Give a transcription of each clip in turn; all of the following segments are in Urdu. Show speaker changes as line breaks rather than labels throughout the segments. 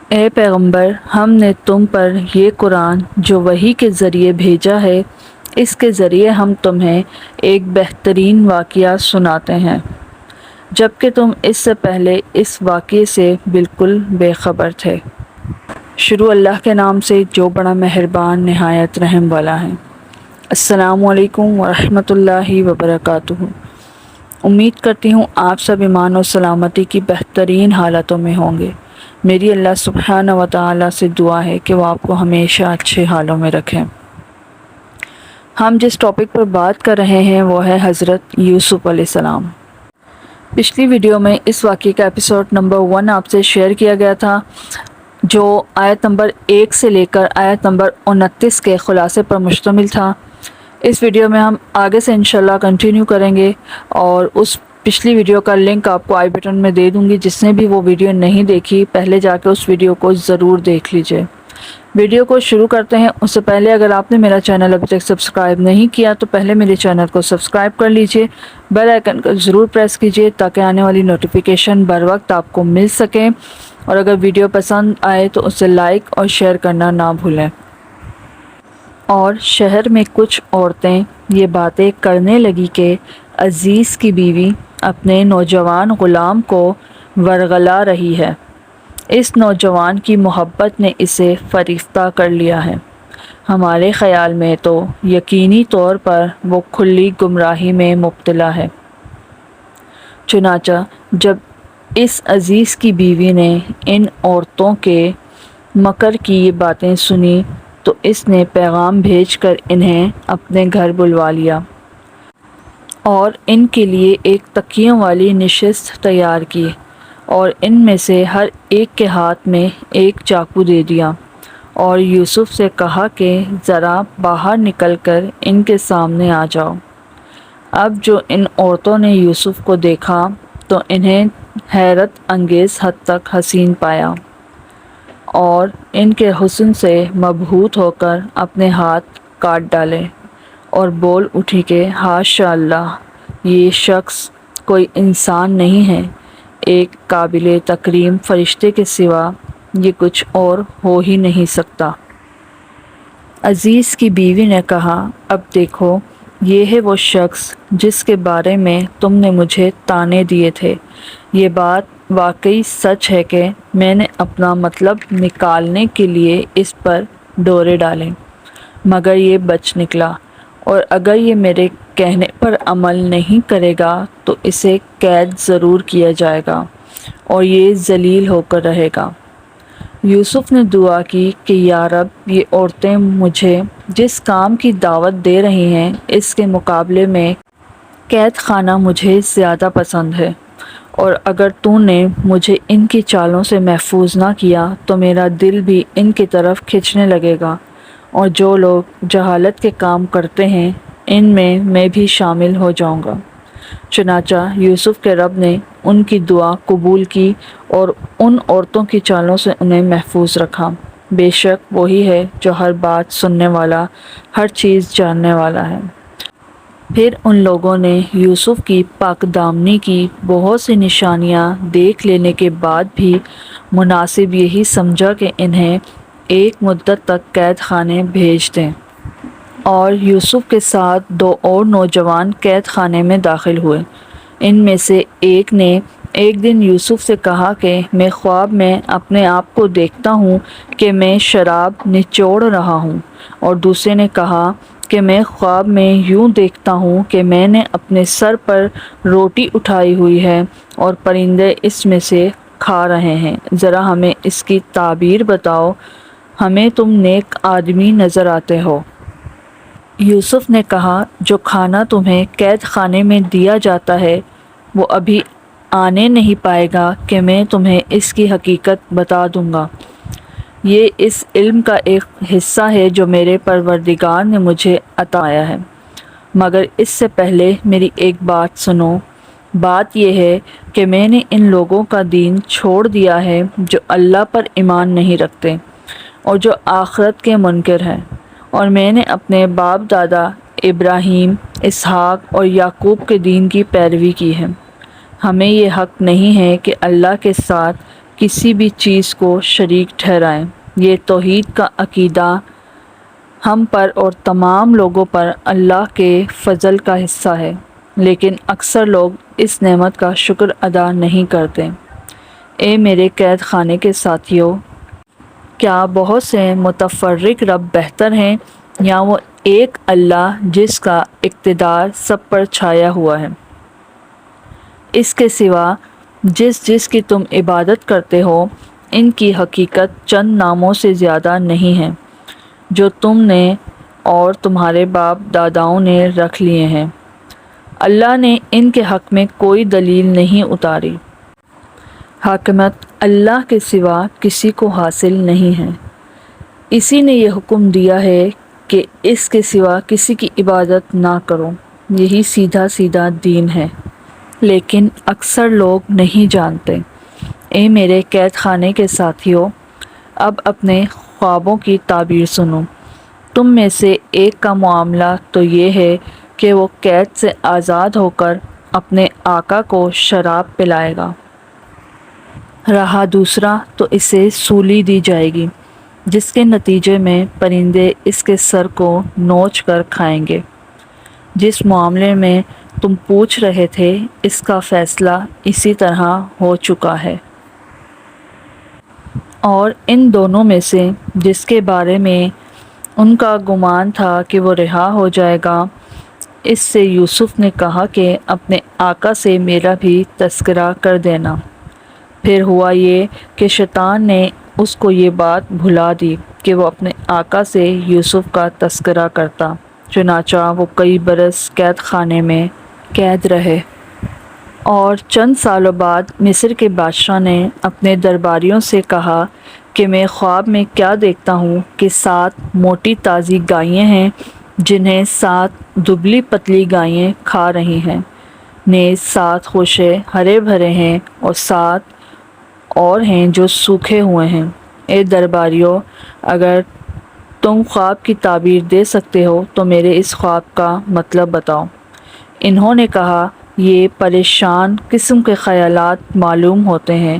اے پیغمبر، ہم نے تم پر یہ قرآن جو وحی کے ذریعے بھیجا ہے، اس کے ذریعے ہم تمہیں ایک بہترین واقعہ سناتے ہیں، جبکہ تم اس سے پہلے اس واقعے سے بالکل بے خبر تھے۔ شروع اللہ کے نام سے جو بڑا مہربان نہایت رحم والا ہے۔ السلام علیکم ورحمۃ اللہ وبرکاتہ۔ امید کرتی ہوں آپ سب ایمان اور سلامتی کی بہترین حالتوں میں ہوں گے۔ میری اللہ سبحانہ و تعالیٰ سے دعا ہے کہ وہ آپ کو ہمیشہ اچھے حالوں میں رکھیں۔ ہم جس ٹاپک پر بات کر رہے ہیں وہ ہے حضرت یوسف علیہ السلام۔ پچھلی ویڈیو میں اس واقعے کا ایپیسوڈ نمبر 1 آپ سے شیئر کیا گیا تھا، جو آیت نمبر 1 سے لے کر آیت نمبر 29 کے خلاصے پر مشتمل تھا۔ اس ویڈیو میں ہم آگے سے انشاءاللہ کنٹینیو کریں گے، اور اس پچھلی ویڈیو کا لنک آپ کو آئی بٹن میں دے دوں گی۔ جس نے بھی وہ ویڈیو نہیں دیکھی، پہلے جا کے اس ویڈیو کو ضرور دیکھ لیجئے۔ ویڈیو کو شروع کرتے ہیں۔ اس سے پہلے اگر آپ نے میرا چینل ابھی تک سبسکرائب نہیں کیا تو پہلے میرے چینل کو سبسکرائب کر لیجئے، بیل آئیکن کو ضرور پریس کیجئے تاکہ آنے والی نوٹیفیکیشن بر وقت آپ کو مل سکے، اور اگر ویڈیو پسند آئے تو اسے لائک اور شیئر کرنا نہ بھولیں۔ اور شہر میں کچھ عورتیں یہ باتیں کرنے لگی کہ عزیز کی بیوی اپنے نوجوان غلام کو ورغلا رہی ہے، اس نوجوان کی محبت نے اسے فریفتہ کر لیا ہے۔ ہمارے خیال میں تو یقینی طور پر وہ کھلی گمراہی میں مبتلا ہے۔ چنانچہ جب اس عزیز کی بیوی نے ان عورتوں کے مکر کی یہ باتیں سنی تو اس نے پیغام بھیج کر انہیں اپنے گھر بلوا لیا، اور ان کے لیے ایک تکیوں والی نشست تیار کی، اور ان میں سے ہر ایک کے ہاتھ میں ایک چاقو دے دیا، اور یوسف سے کہا کہ ذرا باہر نکل کر ان کے سامنے آ جاؤ۔ اب جو ان عورتوں نے یوسف کو دیکھا تو انہیں حیرت انگیز حد تک حسین پایا، اور ان کے حسن سے مبہوت ہو کر اپنے ہاتھ کاٹ ڈالے، اور بول اٹھی کہ حاشا اللہ، یہ شخص کوئی انسان نہیں ہے، ایک قابل تکریم فرشتے کے سوا یہ کچھ اور ہو ہی نہیں سکتا۔ عزیز کی بیوی نے کہا، اب دیکھو، یہ ہے وہ شخص جس کے بارے میں تم نے مجھے طعنے دیے تھے۔ یہ بات واقعی سچ ہے کہ میں نے اپنا مطلب نکالنے کے لیے اس پر ڈورے ڈالے، مگر یہ بچ نکلا، اور اگر یہ میرے کہنے پر عمل نہیں کرے گا تو اسے قید ضرور کیا جائے گا، اور یہ ذلیل ہو کر رہے گا۔ یوسف نے دعا کی کہ یا رب، یہ عورتیں مجھے جس کام کی دعوت دے رہی ہیں اس کے مقابلے میں قید خانہ مجھے زیادہ پسند ہے، اور اگر تو نے مجھے ان کی چالوں سے محفوظ نہ کیا تو میرا دل بھی ان کی طرف کھنچنے لگے گا، اور جو لوگ جہالت کے کام کرتے ہیں ان میں بھی شامل ہو جاؤں گا۔ چنانچہ یوسف کے رب نے ان کی دعا قبول کی اور ان عورتوں کی چالوں سے انہیں محفوظ رکھا۔ بے شک وہی ہے جو ہر بات سننے والا، ہر چیز جاننے والا ہے۔ پھر ان لوگوں نے یوسف کی پاک دامنی کی بہت سی نشانیاں دیکھ لینے کے بعد بھی مناسب یہی سمجھا کہ انہیں ایک مدت تک قید خانے بھیج دیں، اور یوسف کے ساتھ 2 اور نوجوان قید خانے میں داخل ہوئے۔ ان میں سے ایک نے ایک دن یوسف سے کہا کہ میں خواب میں اپنے آپ کو دیکھتا ہوں کہ میں شراب نچوڑ رہا ہوں، اور دوسرے نے کہا کہ میں خواب میں یوں دیکھتا ہوں کہ میں نے اپنے سر پر روٹی اٹھائی ہوئی ہے اور پرندے اس میں سے کھا رہے ہیں، ذرا ہمیں اس کی تعبیر بتاؤ، ہمیں تم نیک آدمی نظر آتے ہو۔ یوسف نے کہا، جو کھانا تمہیں قید خانے میں دیا جاتا ہے وہ ابھی آنے نہیں پائے گا کہ میں تمہیں اس کی حقیقت بتا دوں گا۔ یہ اس علم کا ایک حصہ ہے جو میرے پروردگار نے مجھے عطایا ہے، مگر اس سے پہلے میری ایک بات سنو۔ بات یہ ہے کہ میں نے ان لوگوں کا دین چھوڑ دیا ہے جو اللہ پر ایمان نہیں رکھتے اور جو آخرت کے منکر ہیں، اور میں نے اپنے باپ دادا ابراہیم، اسحاق اور یعقوب کے دین کی پیروی کی ہے۔ ہمیں یہ حق نہیں ہے کہ اللہ کے ساتھ کسی بھی چیز کو شریک ٹھہرائیں۔ یہ توحید کا عقیدہ ہم پر اور تمام لوگوں پر اللہ کے فضل کا حصہ ہے، لیکن اکثر لوگ اس نعمت کا شکر ادا نہیں کرتے۔ اے میرے قید خانے کے ساتھیوں، کیا بہت سے متفرق رب بہتر ہیں یا وہ ایک اللہ جس کا اقتدار سب پر چھایا ہوا ہے؟ اس کے سوا جس کی تم عبادت کرتے ہو، ان کی حقیقت چند ناموں سے زیادہ نہیں ہے جو تم نے اور تمہارے باپ داداؤں نے رکھ لیے ہیں۔ اللہ نے ان کے حق میں کوئی دلیل نہیں اتاری۔ حاکمیت اللہ کے سوا کسی کو حاصل نہیں ہے۔ اسی نے یہ حکم دیا ہے کہ اس کے سوا کسی کی عبادت نہ کرو۔ یہی سیدھا سیدھا دین ہے، لیکن اکثر لوگ نہیں جانتے۔ اے میرے قید خانے کے ساتھیوں، اب اپنے خوابوں کی تعبیر سنو۔ تم میں سے ایک کا معاملہ تو یہ ہے کہ وہ قید سے آزاد ہو کر اپنے آقا کو شراب پلائے گا، رہا دوسرا تو اسے سولی دی جائے گی، جس کے نتیجے میں پرندے اس کے سر کو نوچ کر کھائیں گے۔ جس معاملے میں تم پوچھ رہے تھے، اس کا فیصلہ اسی طرح ہو چکا ہے۔ اور ان دونوں میں سے جس کے بارے میں ان کا گمان تھا کہ وہ رہا ہو جائے گا، اس سے یوسف نے کہا کہ اپنے آقا سے میرا بھی تذکرہ کر دینا۔ پھر ہوا یہ کہ شیطان نے اس کو یہ بات بھلا دی کہ وہ اپنے آقا سے یوسف کا تذکرہ کرتا۔ چنانچہ وہ کئی برس قید خانے میں قید رہے۔ اور چند سالوں بعد مصر کے بادشاہ نے اپنے درباریوں سے کہا کہ میں خواب میں کیا دیکھتا ہوں کہ 7 موٹی تازی گائیں ہیں جنہیں 7 دبلی پتلی گائیں کھا رہی ہیں، نیز 7 خوشے ہرے بھرے ہیں اور 7 اور ہیں جو سوکھے ہوئے ہیں۔ اے درباریوں، اگر تم خواب کی تعبیر دے سکتے ہو تو میرے اس خواب کا مطلب بتاؤ۔ انہوں نے کہا، یہ پریشان قسم کے خیالات معلوم ہوتے ہیں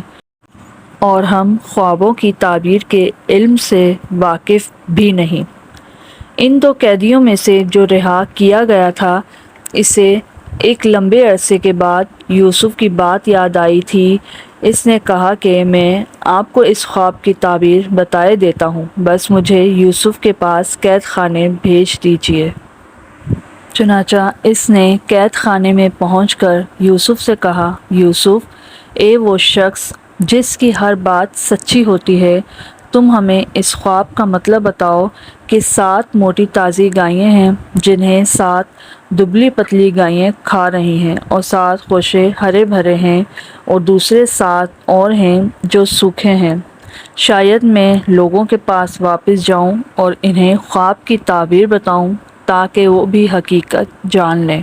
اور ہم خوابوں کی تعبیر کے علم سے واقف بھی نہیں۔ ان 2 قیدیوں میں سے جو رہا کیا گیا تھا، اسے ایک لمبے عرصے کے بعد یوسف کی بات یاد آئی تھی۔ اس نے کہا کہ میں آپ کو اس خواب کی تعبیر بتائے دیتا ہوں، بس مجھے یوسف کے پاس قید خانے بھیج دیجیے۔ چنانچہ اس نے قید خانے میں پہنچ کر یوسف سے کہا، یوسف، اے وہ شخص جس کی ہر بات سچی ہوتی ہے، تم ہمیں اس خواب کا مطلب بتاؤ کہ 7 موٹی تازی گائیں ہیں جنہیں 7 دبلی پتلی گائیں کھا رہی ہیں، اور 7 خوشے ہرے بھرے ہیں اور دوسرے 7 اور ہیں جو سوکھے ہیں۔ شاید میں لوگوں کے پاس واپس جاؤں اور انہیں خواب کی تعبیر بتاؤں تاکہ وہ بھی حقیقت جان لیں۔